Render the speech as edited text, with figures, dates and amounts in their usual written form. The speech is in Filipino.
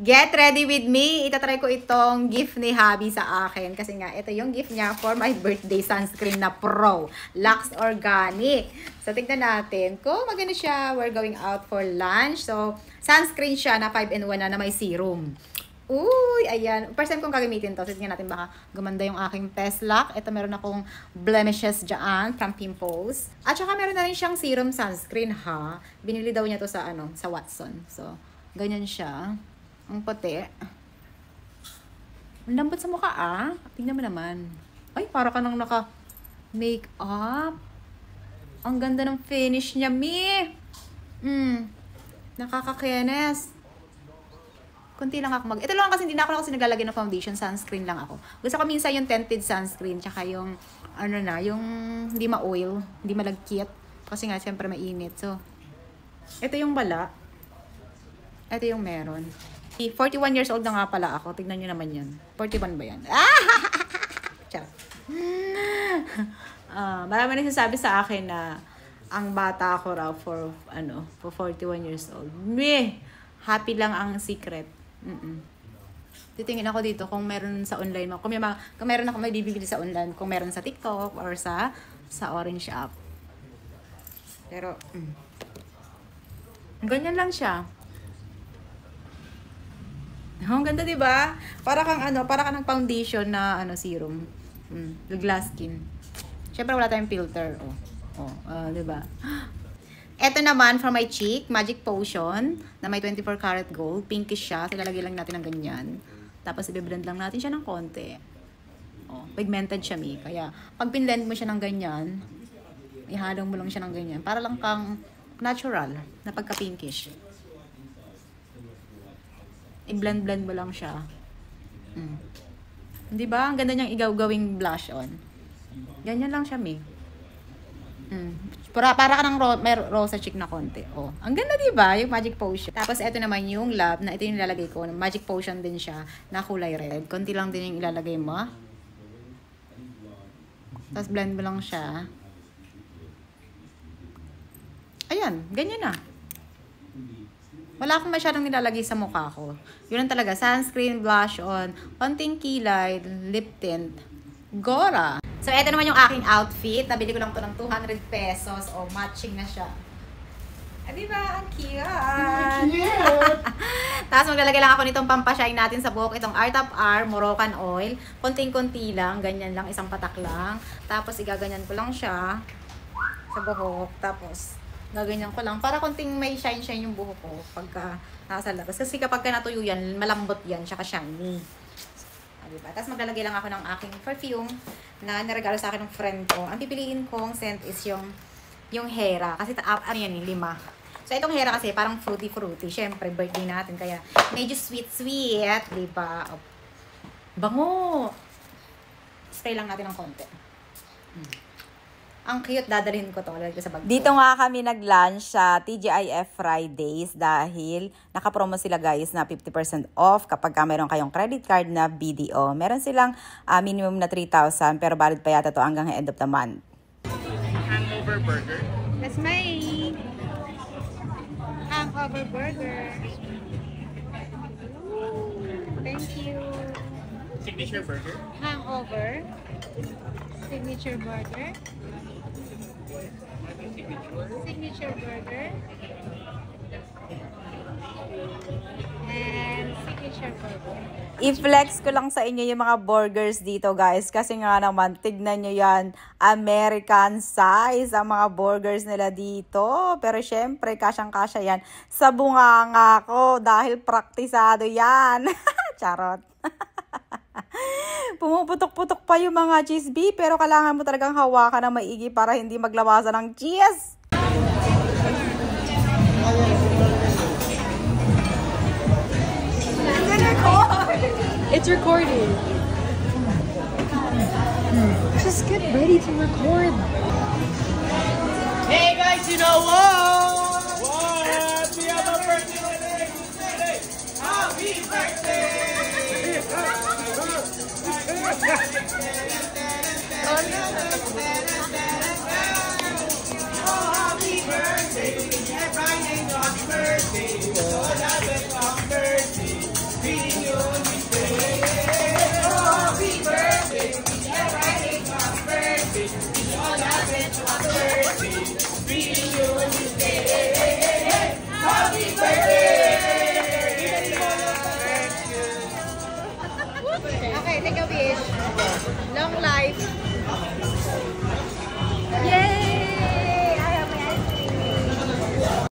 Get ready with me. Itatry ko itong gift ni Habi sa akin. Kasi nga, ito yung gift niya for my birthday sunscreen na Pro. Lux Organic. So, tignan natin kung maganda siya. We're going out for lunch. So, sunscreen siya na 5-in-1 na may serum. Uy, ayan. First time kong gagamitin to. So, tignan natin baka gumanda yung aking test lock. Ito, meron akong blemishes dyan from pimples. At saka meron na rin siyang serum sunscreen, ha. Binili daw niya to sa, sa Watson. So, ganyan siya. Ang puti. Ang lambot sa mukha, ah. Tingnan mo naman. Ay, para ka nang naka-makeup. Ang ganda ng finish niya, mi. Nakakakenes. Kunti lang ako ito lang kasi hindi na ako naglalagay ng foundation. Sunscreen lang ako. Gusto ko minsan yung tinted sunscreen. Tsaka yung, yung hindi ma-oil. Hindi malagkit. Kasi nga, siyempre mainit. So, ito yung bala. Ito yung meron. 41 years old na nga pala ako. Tignan nyo naman yan. 41 ba yan? Charot. Marami nagsasabi sa akin na ang bata ko raw for 41 years old. Meh! Happy lang ang secret. Titingin ako dito kung meron sa online mo. Kung meron ako may bibili sa online. Kung meron sa TikTok or sa Orange app. Pero, ganyan lang siya. Ang ganda, 'di ba? Para kang ng foundation na serum. Glass skin. Syempre wala tayong filter, 'di ba? Ito naman for my cheek, Magic Potion na may 24 karat gold, pinkish siya. So lalagay lang natin ng ganyan. Tapos i-blend lang natin siya ng konti. Pigmented siya, mi. Kaya pag pinblend mo siya ng ganyan, ihalo mo lang siya ng ganyan para lang kang natural na pagka-pinkish. I-blend-blend mo lang siya. Di ba? Ang ganda niyang igawgawing blush on. Ganyan lang siya, mi. Para ka ng rosa cheek na konti. Ang ganda, di ba? Yung Magic Potion. Tapos, ito naman yung Love na ito yung ilalagay ko. Magic Potion din siya na kulay red. Konti lang din yung ilalagay mo. Tapos, blend mo lang siya. Ayan. Ganyan na. Wala akong masyadong nilalagay sa mukha ko. Yun lang talaga. Sunscreen, blush on, konting kilay, lip tint, Gora. So, eto naman yung aking outfit. Nabili ko lang to ng 200 pesos. Matching na siya. Diba? Ang cute! Tapos, maglalagay lang ako nitong pampashine natin sa buhok. Itong Art of R, Moroccan Oil. Konting-konti lang. Ganyan lang. Isang patak lang. Tapos, igaganyan ko lang siya sa buhok. Tapos, gaganyan ko lang. Para konting may shine-shine yung buhok ko pagka nasa labas. Kasi kapag natuyo yan, malambot yan, tsaka shiny. Diba? Tapos maglalagay lang ako ng aking perfume na naregalo sa akin ng friend ko. Ang pipiliin kong scent is yung Hera. Kasi yan, 5. So itong Hera kasi parang fruity-fruity. Siyempre, birthday natin. Kaya medyo sweet-sweet. Diba? Bango! Spray lang natin ng konti. Ang cute, dadalhin ko to. Lalagay sa bag ko. Dito nga kami nag-lunch sa TGIF Fridays dahil nakapromo sila guys na 50% off kapag meron kayong credit card na BDO. Meron silang minimum na 3,000 pero valid pa yata to hanggang end of the month. Hangover burger. That's my hangover burger. Thank you. Signature burger. Hangover. Signature burger. Signature burger. And signature burger. I-flex ko lang sa inyo yung mga burgers dito guys. Kasi nga naman, tignan nyo yan. American size ang mga burgers nila dito. Pero syempre, kasyang-kasya yan sa bunganga ko. Dahil praktisado yan. Charot. Pumuputok-putok pa yung mga cheese bee. Pero kailangan mo talagang hawakan ng maigi para hindi maglawasan ng cheese. It's recording. Just get ready to record. Hey guys, you know what? What? We have a birthday today. Happy birthday! Happy birthday! Friday, happy birthday! birthday.